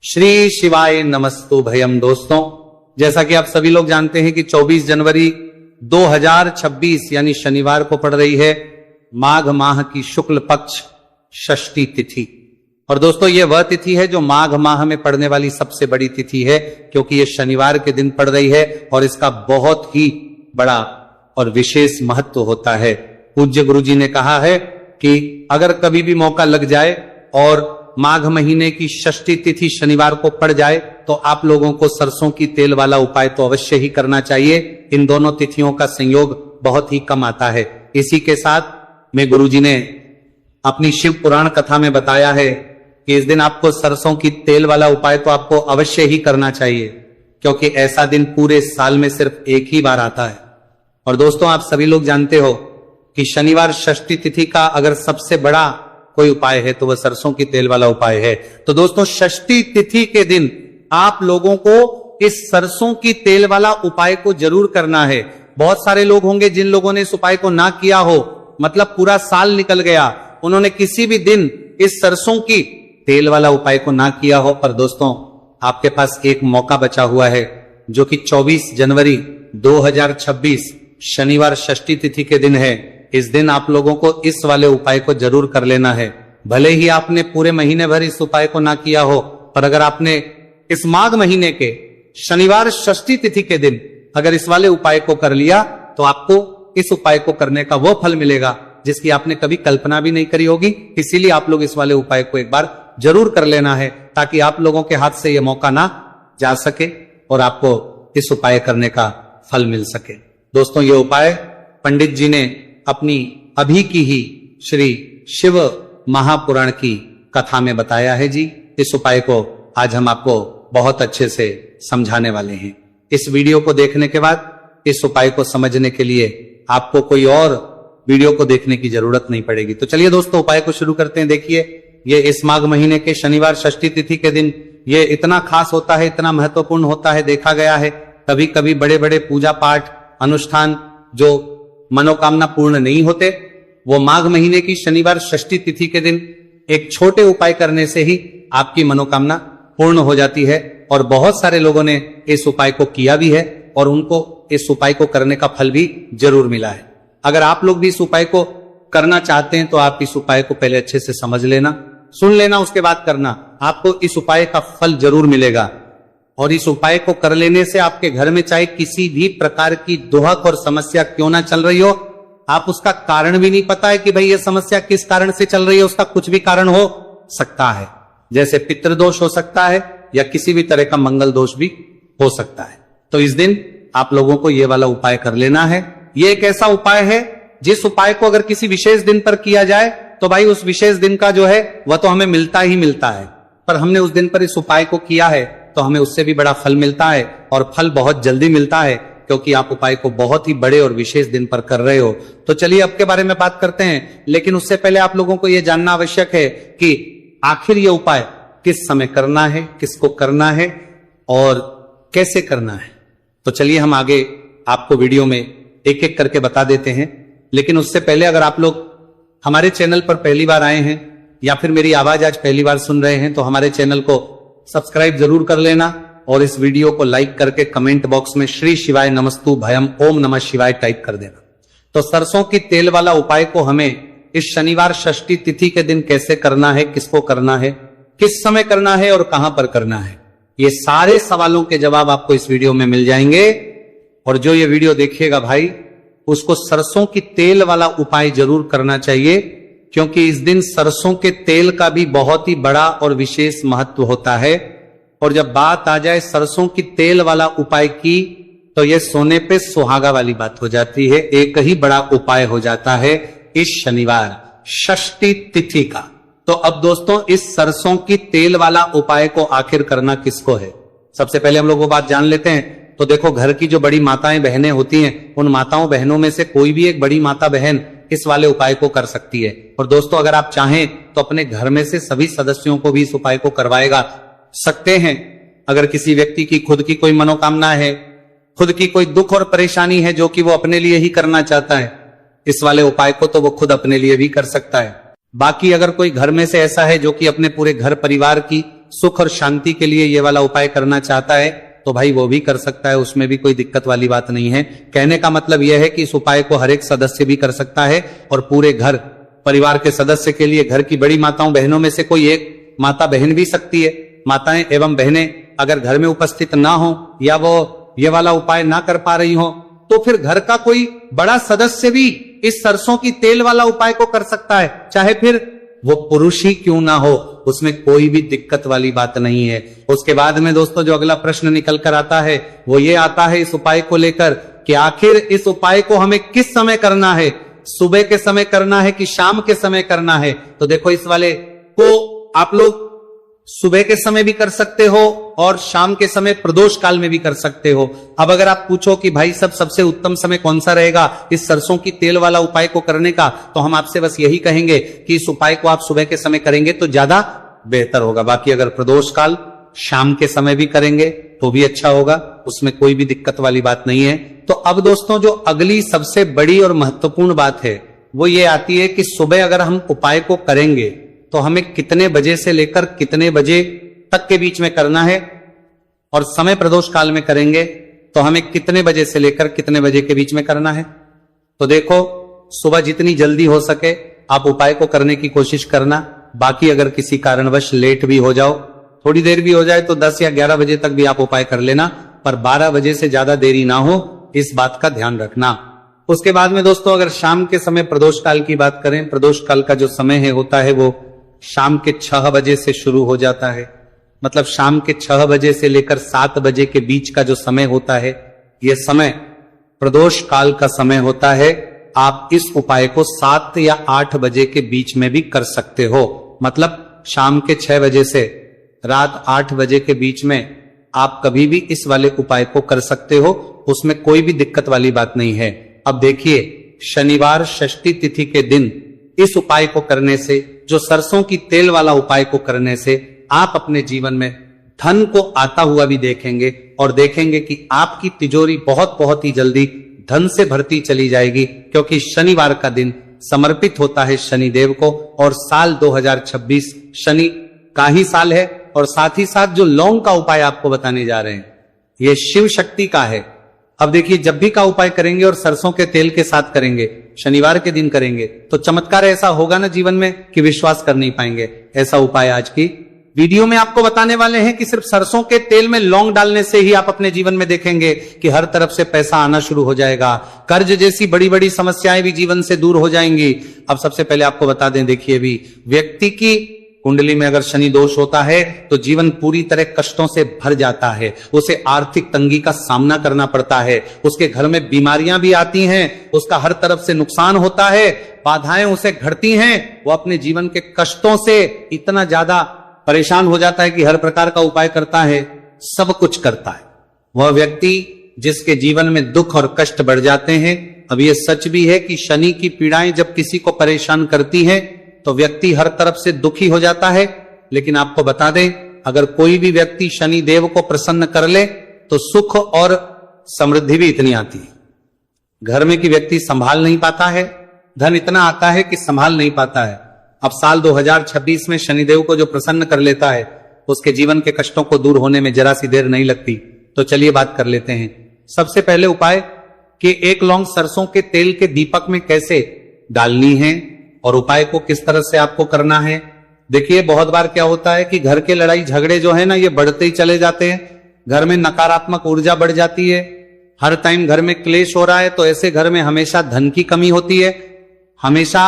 श्री शिवाय नमस्तु भयम। दोस्तों, जैसा कि आप सभी लोग जानते हैं कि 24 जनवरी 2026 यानी शनिवार को पड़ रही है माघ माह की शुक्ल पक्ष षष्ठी तिथि। और दोस्तों, यह वह तिथि है जो माघ माह में पड़ने वाली सबसे बड़ी तिथि है, क्योंकि यह शनिवार के दिन पड़ रही है और इसका बहुत ही बड़ा और विशेष महत्व होता है। पूज्य गुरु जी ने कहा है कि अगर कभी भी मौका लग जाए और माघ महीने की षष्ठी तिथि शनिवार को पड़ जाए तो आप लोगों को सरसों की तेल वाला उपाय तो अवश्य ही करना चाहिए। इन दोनों तिथियों का संयोग बहुत ही कम आता है। इसी के साथ में गुरुजी ने अपनी शिव पुराण कथा में बताया है कि इस दिन आपको सरसों की तेल वाला उपाय तो आपको अवश्य ही करना चाहिए, क्योंकि ऐसा दिन पूरे साल में सिर्फ एक ही बार आता है। और दोस्तों, आप सभी लोग जानते हो कि शनिवार षष्ठी तिथि का अगर सबसे बड़ा कोई उपाय है तो वह सरसों की तेल वाला उपाय है। तो दोस्तों, षष्ठी तिथि के दिन आप लोगों को इस सरसों की तेल वाला उपाय को जरूर करना है। बहुत सारे लोग होंगे जिन लोगों ने इस उपाय को ना किया हो, मतलब पूरा साल निकल गया, उन्होंने किसी भी दिन इस सरसों की तेल वाला उपाय को ना किया हो। पर दोस्तों, आपके पास एक मौका बचा हुआ है, जो कि 24 जनवरी 2026 शनिवार षष्ठी तिथि के दिन है। इस दिन आप लोगों को इस वाले उपाय को जरूर कर लेना है। भले ही आपने पूरे महीने भर इस उपाय को ना किया हो, पर अगर आपने इस माघ महीने के शनिवार षष्ठी तिथि के दिन अगर इस वाले उपाय को कर लिया तो आपको इस उपाय को करने का वो फल मिलेगा जिसकी आपने कभी कल्पना भी नहीं करी होगी। इसीलिए आप लोग इस वाले उपाय को एक बार जरूर कर लेना है, ताकि आप लोगों के हाथ से यह मौका ना जा सके और आपको इस उपाय करने का फल मिल सके। दोस्तों, ये उपाय पंडित जी ने अपनी अभी की ही श्री शिव महापुराण की कथा में बताया है जी। इस उपाय को आज हम आपको बहुत अच्छे से समझाने वाले हैं। इस वीडियो को देखने के बाद इस उपाय को समझने के लिए आपको कोई और वीडियो को देखने की जरूरत नहीं पड़ेगी। तो चलिए दोस्तों, उपाय को शुरू करते हैं। देखिए, ये इस माघ महीने के शनिवार षष्ठी तिथि के दिन ये इतना खास होता है, इतना महत्वपूर्ण होता है। देखा गया है कभी कभी बड़े बड़े पूजा पाठ अनुष्ठान जो मनोकामना पूर्ण नहीं होते, वो माघ महीने की शनिवार षष्ठी तिथि के दिन एक छोटे उपाय करने से ही आपकी मनोकामना पूर्ण हो जाती है। और बहुत सारे लोगों ने इस उपाय को किया भी है और उनको इस उपाय को करने का फल भी जरूर मिला है। अगर आप लोग भी इस उपाय को करना चाहते हैं तो आप इस उपाय को पहले अच्छे से समझ लेना, सुन लेना, उसके बाद करना। आपको इस उपाय का फल जरूर मिलेगा। और इस उपाय को कर लेने से आपके घर में चाहे किसी भी प्रकार की दुहक और समस्या क्यों ना चल रही हो, आप उसका कारण भी नहीं पता है कि भाई ये समस्या किस कारण से चल रही है, उसका कुछ भी कारण हो सकता है। जैसे पितृदोष हो सकता है या किसी भी तरह का मंगल दोष भी हो सकता है। तो इस दिन आप लोगों को ये वाला उपाय कर लेना है। ये एक ऐसा उपाय है जिस उपाय को अगर किसी विशेष दिन पर किया जाए तो भाई उस विशेष दिन का जो है वह तो हमें मिलता ही मिलता है। पर हमने उस दिन पर इस उपाय को किया है तो हमें उससे भी बड़ा फल मिलता है, और फल बहुत जल्दी मिलता है, क्योंकि आप उपाय को बहुत ही बड़े और विशेष दिन पर कर रहे हो। तो चलिए अब के बारे में बात करते हैं, लेकिन उससे पहले आप लोगों को यह जानना आवश्यक है कि आखिर यह उपाय किस समय करना है, किसको करना है और कैसे करना है। तो चलिए हम आगे आपको वीडियो में एक एक करके बता देते हैं। लेकिन उससे पहले अगर आप लोग हमारे चैनल पर पहली बार आए हैं या फिर मेरी आवाज आज पहली बार सुन रहे हैं तो हमारे चैनल को सब्सक्राइब जरूर कर लेना और इस वीडियो को लाइक करके कमेंट बॉक्स में श्री शिवाय नमस्तु भयम ओम नमः शिवाय टाइप कर देना। तो सरसों की तेल वाला उपाय को हमें इस शनिवार षष्ठी तिथि के दिन कैसे करना है, किसको करना है, किस समय करना है और कहां पर करना है, ये सारे सवालों के जवाब आपको इस वीडियो में मिल जाएंगे। और जो ये वीडियो देखिएगा भाई, उसको सरसों की तेल वाला उपाय जरूर करना चाहिए, क्योंकि इस दिन सरसों के तेल का भी बहुत ही बड़ा और विशेष महत्व होता है। और जब बात आ जाए सरसों की तेल वाला उपाय की तो यह सोने पे सुहागा वाली बात हो जाती है। एक ही बड़ा उपाय हो जाता है इस शनिवार षष्ठी तिथि का। तो अब दोस्तों, इस सरसों की तेल वाला उपाय को आखिर करना किसको है, सबसे पहले हम लोग वो बात जान लेते हैं। तो देखो, घर की जो बड़ी माताएं बहनें होती हैं, उन माताओं बहनों में से कोई भी एक बड़ी माता बहन इस वाले उपाय को कर सकती है। और दोस्तों, अगर आप चाहें तो अपने घर में से सभी सदस्यों को भी इस उपाय को करवाएगा सकते हैं। अगर किसी व्यक्ति की खुद की कोई मनोकामना है, खुद की कोई दुख और परेशानी है जो कि वो अपने लिए ही करना चाहता है इस वाले उपाय को, तो वो खुद अपने लिए भी कर सकता है। बाकी अगर कोई घर में से ऐसा है जो कि अपने पूरे घर परिवार की सुख और शांति के लिए ये वाला उपाय करना चाहता है तो भाई वो भी कर सकता है, उसमें भी कोई दिक्कत वाली बात नहीं है। कहने का मतलब यह है कि इस उपाय को हर एक सदस्य भी कर सकता है और पूरे घर परिवार के सदस्य के लिए, घर की बड़ी माताओं बहनों में से कोई एक माता बहन भी सकती है। माताएं एवं बहनें अगर घर में उपस्थित ना हो या वो ये वाला उपाय ना कर पा रही हो तो फिर घर का कोई बड़ा सदस्य भी इस सरसों की तेल वाला उपाय को कर सकता है, चाहे फिर वो पुरुष ही क्यों ना हो, उसमें कोई भी दिक्कत वाली बात नहीं है। उसके बाद में दोस्तों जो अगला प्रश्न निकल कर आता है वो ये आता है इस उपाय को लेकर कि आखिर इस उपाय को हमें किस समय करना है, सुबह के समय करना है कि शाम के समय करना है। तो देखो इस वाले को आप लोग सुबह के समय भी कर सकते हो और शाम के समय प्रदोष काल में भी कर सकते हो। अब अगर आप पूछो कि भाई सबसे उत्तम समय कौन सा रहेगा इस सरसों की तेल वाला उपाय को करने का, तो हम आपसे बस यही कहेंगे कि इस उपाय को आप सुबह के समय करेंगे तो ज्यादा बेहतर होगा। बाकी अगर प्रदोष काल शाम के समय भी करेंगे तो भी अच्छा होगा, उसमें कोई भी दिक्कत वाली बात नहीं है। तो अब दोस्तों जो अगली सबसे बड़ी और महत्वपूर्ण बात है वो ये आती है कि सुबह अगर हम उपाय को करेंगे तो हमें कितने बजे से लेकर कितने बजे तक के बीच में करना है, और समय प्रदोष काल में करेंगे तो हमें कितने बजे से लेकर कितने बजे के बीच में करना है। तो देखो सुबह जितनी जल्दी हो सके आप उपाय को करने की कोशिश करना। बाकी अगर किसी कारणवश लेट भी हो जाओ, थोड़ी देर भी हो जाए तो 10 या 11 बजे तक भी आप उपाय कर लेना, पर 12 बजे से ज्यादा देरी ना हो, इस बात का ध्यान रखना। उसके बाद में दोस्तों अगर शाम के समय प्रदोष काल की बात करें, प्रदोष काल का जो समय है होता है वो शाम के 6 बजे से शुरू हो जाता है। मतलब शाम के 6 बजे से लेकर 7 बजे के बीच का जो समय होता है यह समय प्रदोष काल का समय होता है। आप इस उपाय को 7 या 8 बजे के बीच में भी कर सकते हो। मतलब शाम के 6 बजे से रात 8 बजे के बीच में आप कभी भी इस वाले उपाय को कर सकते हो, उसमें कोई भी दिक्कत वाली बात नहीं है। अब देखिए शनिवार षष्ठी तिथि के दिन इस उपाय को करने से, जो सरसों की तेल वाला उपाय को करने से आप अपने जीवन में धन को आता हुआ भी देखेंगे और देखेंगे कि आपकी तिजोरी बहुत बहुत ही जल्दी धन से भरती चली जाएगी, क्योंकि शनिवार का दिन समर्पित होता है शनिदेव को और साल 2026 शनि का ही साल है। और साथ ही साथ जो लौंग का उपाय आपको बताने जा रहे हैं ये शिव शक्ति का है। अब देखिए जब भी का उपाय करेंगे और सरसों के तेल के साथ करेंगे, शनिवार के दिन करेंगे, तो चमत्कार ऐसा होगा ना जीवन में कि विश्वास कर नहीं पाएंगे। ऐसा उपाय आज की वीडियो में आपको बताने वाले हैं कि सिर्फ सरसों के तेल में लौंग डालने से ही आप अपने जीवन में देखेंगे कि हर तरफ से पैसा आना शुरू हो जाएगा, कर्ज जैसी बड़ी बड़ी समस्याएं भी जीवन से दूर हो जाएंगी। अब सबसे पहले आपको बता दें, देखिए भी व्यक्ति की कुंडली में अगर शनि दोष होता है तो जीवन पूरी तरह कष्टों से भर जाता है, उसे आर्थिक तंगी का सामना करना पड़ता है, उसके घर में बीमारियां भी आती हैं, उसका हर तरफ से नुकसान होता है, बाधाएं उसे घटती हैं, वो अपने जीवन के कष्टों से इतना ज्यादा परेशान हो जाता है कि हर प्रकार का उपाय करता है, सब कुछ करता है। वह व्यक्ति जिसके जीवन में दुख और कष्ट बढ़ जाते हैं। अब यह सच भी है कि शनि की पीड़ाएं जब किसी को परेशान करती हैं तो व्यक्ति हर तरफ से दुखी हो जाता है। लेकिन आपको बता दें, अगर कोई भी व्यक्ति शनि देव को प्रसन्न कर ले तो सुख और समृद्धि भी इतनी आती है। घर में कि व्यक्ति संभाल नहीं पाता है, धन इतना आता है कि संभाल नहीं पाता है। अब साल 2026 में शनिदेव को जो प्रसन्न कर लेता है उसके जीवन के कष्टों को दूर होने में जरा सी देर नहीं लगती। तो चलिए बात कर लेते हैं। सबसे पहले उपाय कि 1 लौंग सरसों के तेल के दीपक में कैसे डालनी है और उपाय को किस तरह से आपको करना है। देखिए बहुत बार क्या होता है कि घर के लड़ाई झगड़े जो है ना ये बढ़ते ही चले जाते हैं, घर में नकारात्मक ऊर्जा बढ़ जाती है, हर टाइम घर में क्लेश हो रहा है, तो ऐसे घर में हमेशा धन की कमी होती है, हमेशा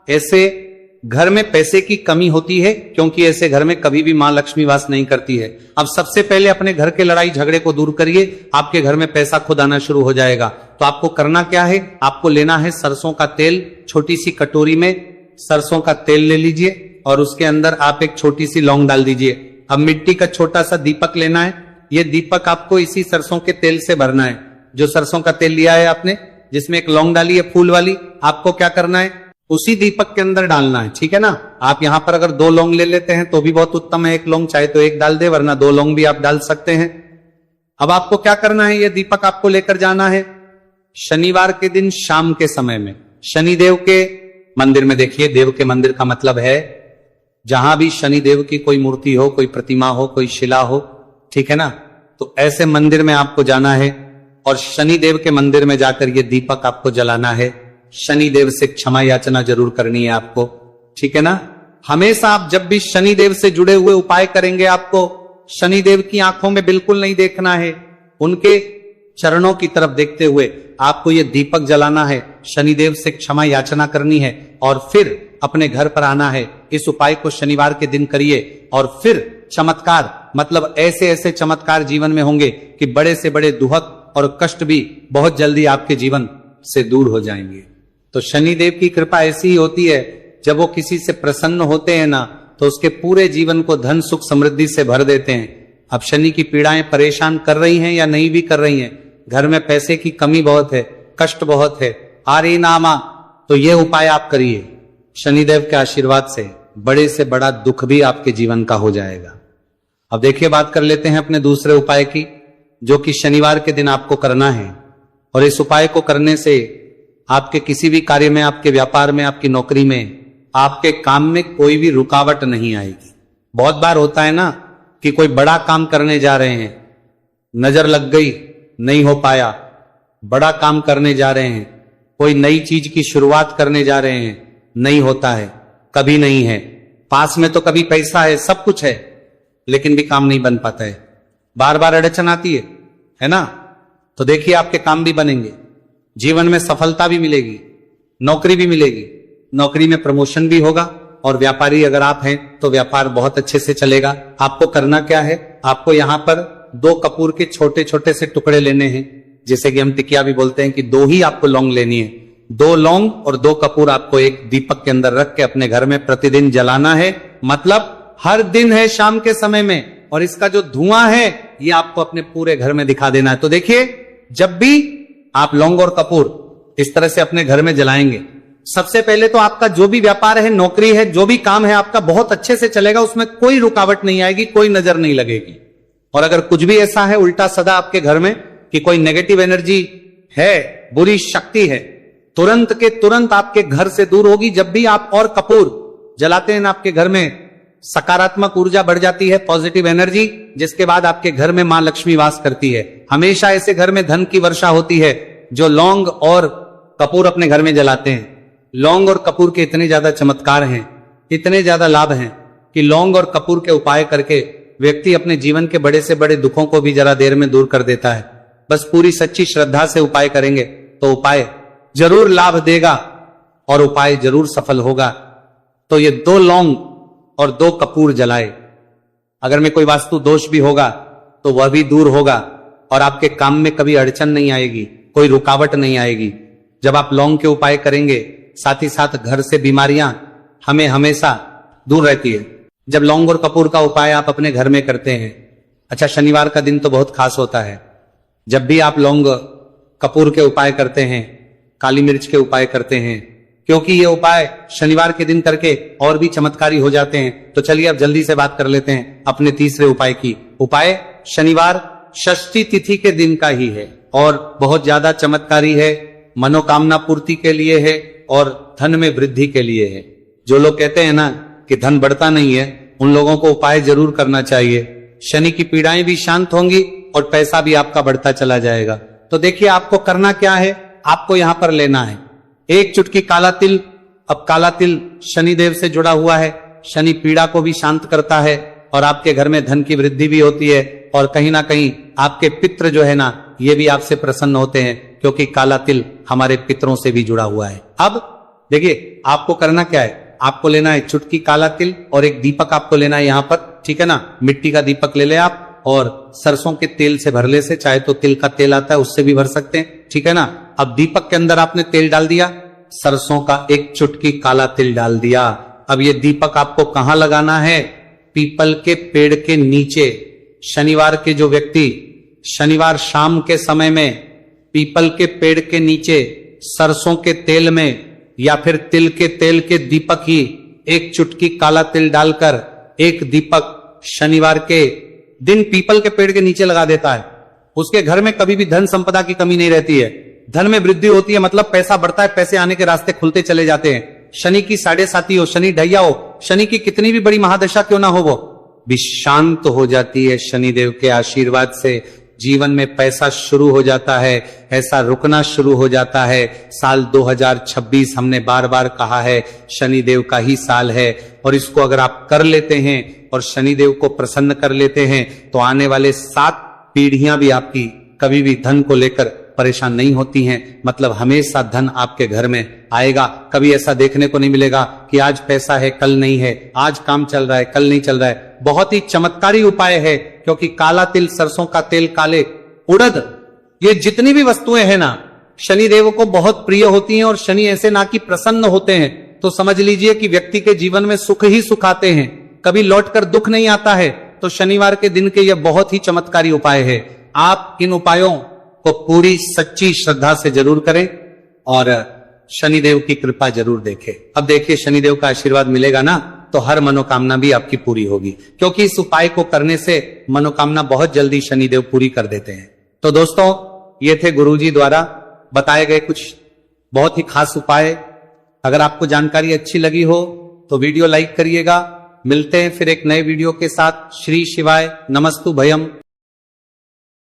ऐसे घर में पैसे की कमी होती है, क्योंकि ऐसे घर में कभी भी मां लक्ष्मी वास नहीं करती है। अब सबसे पहले अपने घर के लड़ाई झगड़े को दूर करिए, आपके घर में पैसा खुद आना शुरू हो जाएगा। तो आपको करना क्या है, आपको लेना है सरसों का तेल। छोटी सी कटोरी में सरसों का तेल ले लीजिए और उसके अंदर आप एक छोटी सी लौंग डाल दीजिए। अब मिट्टी का छोटा सा दीपक लेना है, यह दीपक आपको इसी सरसों के तेल से भरना है। जो सरसों का तेल लिया है आपने, जिसमें एक लौंग डाली है फूल वाली, आपको क्या करना है, उसी दीपक के अंदर डालना है। ठीक है ना। आप यहां पर अगर 2 लौंग ले लेते हैं तो भी बहुत उत्तम है, 1 लौंग चाहे तो 1 डाल दे, वरना 2 लौंग भी आप डाल सकते हैं। अब आपको क्या करना है, यह दीपक आपको लेकर जाना है शनिवार के दिन शाम के समय में शनिदेव के मंदिर में। देखिए देव के मंदिर का मतलब है जहां भी शनिदेव की कोई मूर्ति हो, कोई प्रतिमा हो, कोई शिला हो, ठीक है ना, तो ऐसे मंदिर में आपको जाना है और शनिदेव के मंदिर में जाकर ये दीपक आपको जलाना है। शनिदेव से क्षमा याचना जरूर करनी है आपको, ठीक है ना। हमेशा आप जब भी शनिदेव से जुड़े हुए उपाय करेंगे, आपको शनिदेव की आंखों में बिल्कुल नहीं देखना है, उनके चरणों की तरफ देखते हुए आपको ये दीपक जलाना है, शनिदेव से क्षमा याचना करनी है और फिर अपने घर पर आना है। इस उपाय को शनिवार के दिन करिए और फिर चमत्कार, मतलब ऐसे ऐसे चमत्कार जीवन में होंगे कि बड़े से बड़े दुहक और कष्ट भी बहुत जल्दी आपके जीवन से दूर हो जाएंगे। तो शनिदेव की कृपा ऐसी ही होती है, जब वो किसी से प्रसन्न होते हैं ना, तो उसके पूरे जीवन को धन सुख समृद्धि से भर देते हैं। अब शनि की पीड़ाएं परेशान कर रही हैं या नहीं भी कर रही हैं, घर में पैसे की कमी बहुत है, कष्ट बहुत है, आरी नामा, तो ये उपाय आप करिए, शनिदेव के आशीर्वाद से बड़े से बड़ा दुख भी आपके जीवन का हो जाएगा। अब देखिए, बात कर लेते हैं अपने दूसरे उपाय की, जो कि शनिवार के दिन आपको करना है। और इस उपाय को करने से आपके किसी भी कार्य में, आपके व्यापार में, आपकी नौकरी में, आपके काम में कोई भी रुकावट नहीं आएगी। बहुत बार होता है ना कि कोई बड़ा काम करने जा रहे हैं, नजर लग गई, नहीं हो पाया, बड़ा काम करने जा रहे हैं, कोई नई चीज की शुरुआत करने जा रहे हैं, नहीं होता है, कभी नहीं है, पास में तो कभी पैसा है, सब कुछ है, लेकिन भी काम नहीं बन पाता है, बार बार अड़चन आती है ना। तो देखिए, आपके काम भी बनेंगे, जीवन में सफलता भी मिलेगी, नौकरी भी मिलेगी, नौकरी में प्रमोशन भी होगा, और व्यापारी अगर आप हैं तो व्यापार बहुत अच्छे से चलेगा। आपको करना क्या है, आपको यहां पर 2 कपूर के छोटे छोटे से टुकड़े लेने हैं, जिसे कि हम टिकिया भी बोलते हैं, कि 2 ही आपको लौंग लेनी है। 2 लौंग और 2 कपूर आपको एक दीपक के अंदर रख के अपने घर में प्रतिदिन जलाना है, मतलब हर दिन है शाम के समय में, और इसका जो धुआं है ये आपको अपने पूरे घर में दिखा देना है। तो देखिए, जब भी आप लौंग और कपूर इस तरह से अपने घर में जलाएंगे, सबसे पहले तो आपका जो भी व्यापार है, नौकरी है, जो भी काम है आपका बहुत अच्छे से चलेगा, उसमें कोई रुकावट नहीं आएगी, कोई नजर नहीं लगेगी। और अगर कुछ भी ऐसा है उल्टा सदा आपके घर में कि कोई नेगेटिव एनर्जी है, बुरी शक्ति है, तुरंत के तुरंत आपके घर से दूर होगी। जब भी आप और कपूर जलाते हैं ना, आपके घर में सकारात्मक ऊर्जा बढ़ जाती है, पॉजिटिव एनर्जी, जिसके बाद आपके घर में मां लक्ष्मी वास करती है। हमेशा ऐसे घर में धन की वर्षा होती है जो लौंग और कपूर अपने घर में जलाते हैं। लौंग और कपूर के इतने ज्यादा चमत्कार हैं, इतने ज्यादा लाभ हैं कि लौंग और कपूर के उपाय करके व्यक्ति अपने जीवन के बड़े से बड़े दुखों को भी जरा देर में दूर कर देता है। बस पूरी सच्ची श्रद्धा से उपाय करेंगे तो उपाय जरूर लाभ देगा और उपाय जरूर सफल होगा। तो ये 2 लौंग और 2 कपूर जलाए, अगर में कोई वास्तु दोष भी होगा तो वह भी दूर होगा और आपके काम में कभी अड़चन नहीं आएगी, कोई रुकावट नहीं आएगी। जब आप लौंग के उपाय करेंगे, साथ ही साथ घर से बीमारियां हमें हमेशा दूर रहती है। जब लौंग और कपूर का उपाय आप अपने घर में करते हैं, अच्छा, शनिवार का दिन तो बहुत खास होता है। जब भी आप लौंग कपूर के उपाय करते हैं, काली मिर्च के उपाय करते हैं, क्योंकि ये उपाय शनिवार के दिन करके और भी चमत्कारी हो जाते हैं। तो चलिए अब जल्दी से बात कर लेते हैं अपने तीसरे उपाय की। उपाय शनिवार षष्ठी तिथि के दिन का ही है और बहुत ज्यादा चमत्कारी है, मनोकामना पूर्ति के लिए है और धन में वृद्धि के लिए है। जो लोग कहते हैं ना कि धन बढ़ता नहीं है, उन लोगों को उपाय जरूर करना चाहिए। शनि की पीड़ाएं भी शांत होंगी और पैसा भी आपका बढ़ता चला जाएगा। तो देखिए, आपको करना क्या है, आपको यहां पर लेना है 1 चुटकी काला तिल। अब काला तिल शनिदेव से जुड़ा हुआ है, शनि पीड़ा को भी शांत करता है और आपके घर में धन की वृद्धि भी होती है और कहीं ना कहीं आपके पितृ जो है ना, ये भी आपसे प्रसन्न होते हैं, क्योंकि काला तिल हमारे पितरों से भी जुड़ा हुआ है। अब देखिए, आपको करना क्या है, आपको लेना है चुटकी काला तिल और एक दीपक आपको लेना है यहां पर, ठीक है ना। मिट्टी का दीपक ले ले आप और सरसों के तेल से भरले से, चाहे तो तिल का तेल आता है उससे भी भर सकते हैं, ठीक है ना। अब दीपक के अंदर आपने तेल डाल दिया, सरसों का 1 चुटकी काला तिल डाल दिया। अब ये दीपक आपको कहां लगाना है, पीपल के पेड़ के नीचे। शनिवार के जो व्यक्ति शनिवार शाम के समय में पीपल के पेड़ के नीचे सरसों के तेल में या फिर तिल के तेल के दीपक ही 1 चुटकी काला तिल डालकर 1 दीपक शनिवार के दिन पीपल के पेड़ के नीचे लगा देता है, उसके घर में कभी भी धन संपदा की कमी नहीं रहती है, धन में वृद्धि होती है, मतलब पैसा बढ़ता है, पैसे आने के रास्ते खुलते चले जाते हैं। शनि की 7.5 हो, शनि ढैया हो, शनि की कितनी भी बड़ी महादशा क्यों ना हो, वो भी शांत हो जाती है शनिदेव के आशीर्वाद से। जीवन में पैसा शुरू हो जाता है, ऐसा रुकना शुरू हो जाता है। साल 2026 हमने बार बार कहा है शनिदेव का ही साल है, और इसको अगर आप कर लेते हैं और शनिदेव को प्रसन्न कर लेते हैं तो आने वाले 7 पीढ़ियां भी आपकी कभी भी धन को लेकर परेशान नहीं होती हैं। मतलब हमेशा धन आपके घर में आएगा। कभी ऐसा देखने को नहीं मिलेगा कि आज पैसा है कल नहीं है, आज काम चल रहा है कल नहीं चल रहा है। बहुत ही चमत्कारी उपाय है, क्योंकि काला तिल, सरसों का तेल, काले उड़द, ये जितनी भी वस्तुएं हैं ना, शनिदेव को बहुत प्रिय होती हैं। और शनि ऐसे ना कि प्रसन्न होते हैं तो समझ लीजिए कि व्यक्ति के जीवन में सुख ही सुख आते हैं, कभी लौटकर दुख नहीं आता है। तो शनिवार के दिन के यह बहुत ही चमत्कारी उपाय है। आप इन उपायों को पूरी सच्ची श्रद्धा से जरूर करें और शनिदेव की कृपा जरूर देखें। अब देखिए शनिदेव का आशीर्वाद मिलेगा ना तो हर मनोकामना भी आपकी पूरी होगी, क्योंकि इस उपाय को करने से मनोकामना बहुत जल्दी शनिदेव पूरी कर देते हैं। तो दोस्तों, ये थे गुरुजी द्वारा बताए गए कुछ बहुत ही खास उपाय। अगर आपको जानकारी अच्छी लगी हो तो वीडियो लाइक करिएगा। मिलते हैं फिर एक नए वीडियो के साथ। श्री शिवाय, नमस्तु भयम।